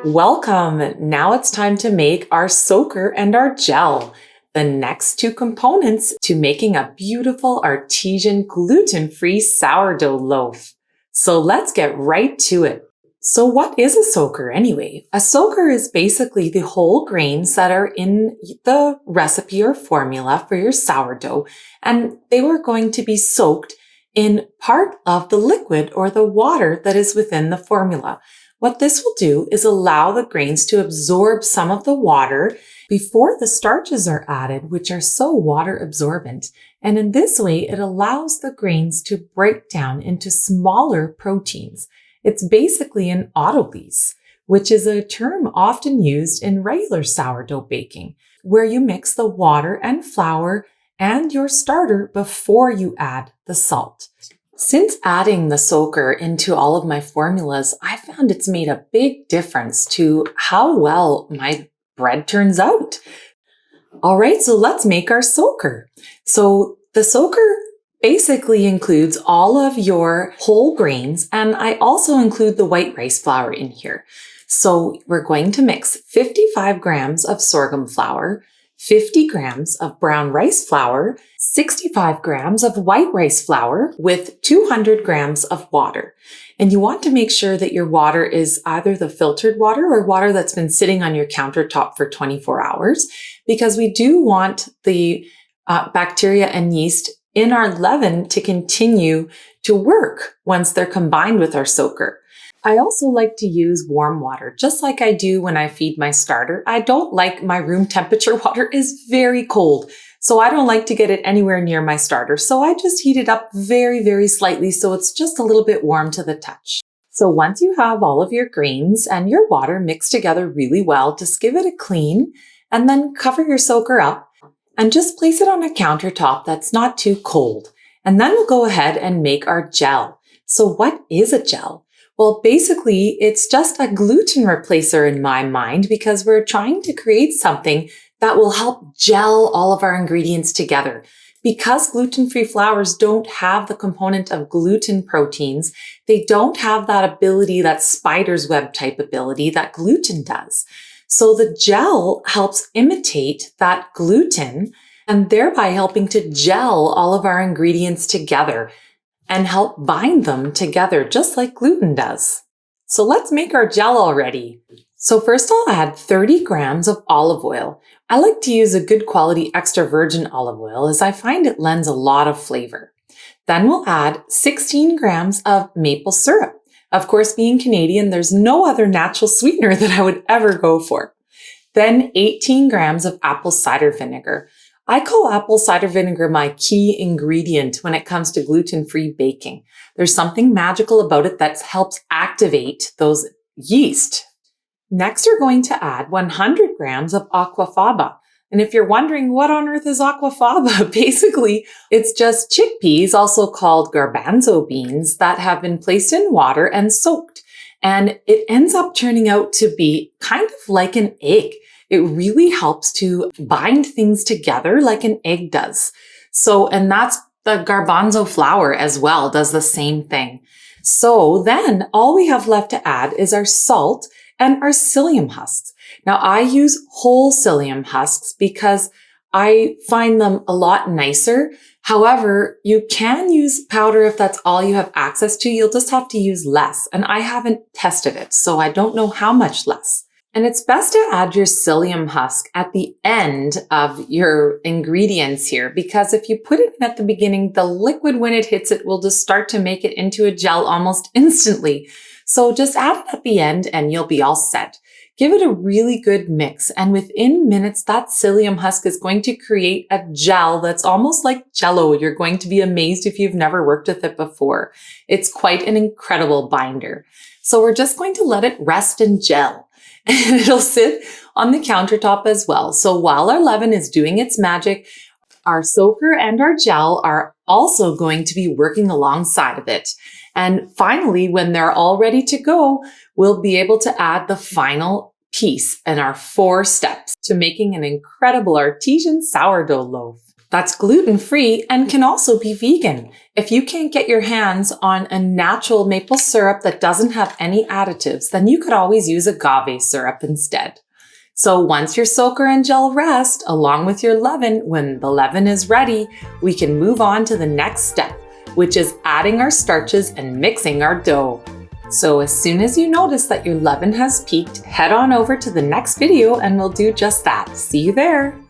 Welcome! Now it's time to make our soaker and our gel, the next two components to making a beautiful artesian gluten-free sourdough loaf. So let's get right to it. So what is a soaker anyway? A soaker is basically the whole grains that are in the recipe or formula for your sourdough, and they were going to be soaked in part of the liquid or the water that is within the formula. What this will do is allow the grains to absorb some of the water before the starches are added, which are so water absorbent. And in this way, it allows the grains to break down into smaller proteins. It's basically an autolyse, which is a term often used in regular sourdough baking, where you mix the water and flour and your starter before you add the salt. Since adding the soaker into all of my formulas, I found it's made a big difference to how well my bread turns out. All right, so let's make our soaker. So the soaker basically includes all of your whole grains, and I also include the white rice flour in here. So we're going to mix 55 grams of sorghum flour, 50 grams of brown rice flour, 65 grams of white rice flour with 200 grams of water. And you want to make sure that your water is either the filtered water or water that's been sitting on your countertop for 24 hours, because we do want the bacteria and yeast in our leaven to continue to work once they're combined with our soaker. I also like to use warm water, just like I do when I feed my starter. I don't like my room temperature water is very cold, so I don't like to get it anywhere near my starter. So I just heat it up very, very slightly so it's just a little bit warm to the touch. So once you have all of your grains and your water mixed together really well, just give it a clean and then cover your soaker up and just place it on a countertop that's not too cold. And then we'll go ahead and make our gel. So what is a gel? Well, basically, it's just a gluten replacer in my mind because we're trying to create something that will help gel all of our ingredients together. Because gluten-free flours don't have the component of gluten proteins, they don't have that ability, that spider's web type ability that gluten does. So the gel helps imitate that gluten and thereby helping to gel all of our ingredients together and help bind them together just like gluten does. So let's make our gel already. So first I'll add 30 grams of olive oil. I like to use a good quality extra virgin olive oil as I find it lends a lot of flavor. Then we'll add 16 grams of maple syrup. Of course, being Canadian, there's no other natural sweetener that I would ever go for. Then 18 grams of apple cider vinegar. I call apple cider vinegar my key ingredient when it comes to gluten-free baking. There's something magical about it that helps activate those yeast. Next, we're going to add 100 grams of aquafaba. And if you're wondering what on earth is aquafaba, basically it's just chickpeas, also called garbanzo beans, that have been placed in water and soaked. And it ends up turning out to be kind of like an egg. It really helps to bind things together like an egg does. So, and that's the garbanzo flour as well, does the same thing. So then all we have left to add is our salt and our psyllium husks. Now I use whole psyllium husks because I find them a lot nicer. However, you can use powder if that's all you have access to. You'll just have to use less. And I haven't tested it, so I don't know how much less. And it's best to add your psyllium husk at the end of your ingredients here, because if you put it in at the beginning, the liquid, when it hits it, will just start to make it into a gel almost instantly. So just add it at the end and you'll be all set. Give it a really good mix, and within minutes, that psyllium husk is going to create a gel that's almost like Jell-O. You're going to be amazed if you've never worked with it before. It's quite an incredible binder. So we're just going to let it rest and gel. And it'll sit on the countertop as well. So while our leaven is doing its magic, our soaker and our gel are also going to be working alongside of it. And finally, when they're all ready to go, we'll be able to add the final piece in our 4 steps to making an incredible artesian sourdough loaf. that's gluten-free and can also be vegan. If you can't get your hands on a natural maple syrup that doesn't have any additives, then you could always use agave syrup instead. So once your soaker and gel rest, along with your leaven, when the leaven is ready, we can move on to the next step, which is adding our starches and mixing our dough. So as soon as you notice that your leaven has peaked, head on over to the next video and we'll do just that. See you there.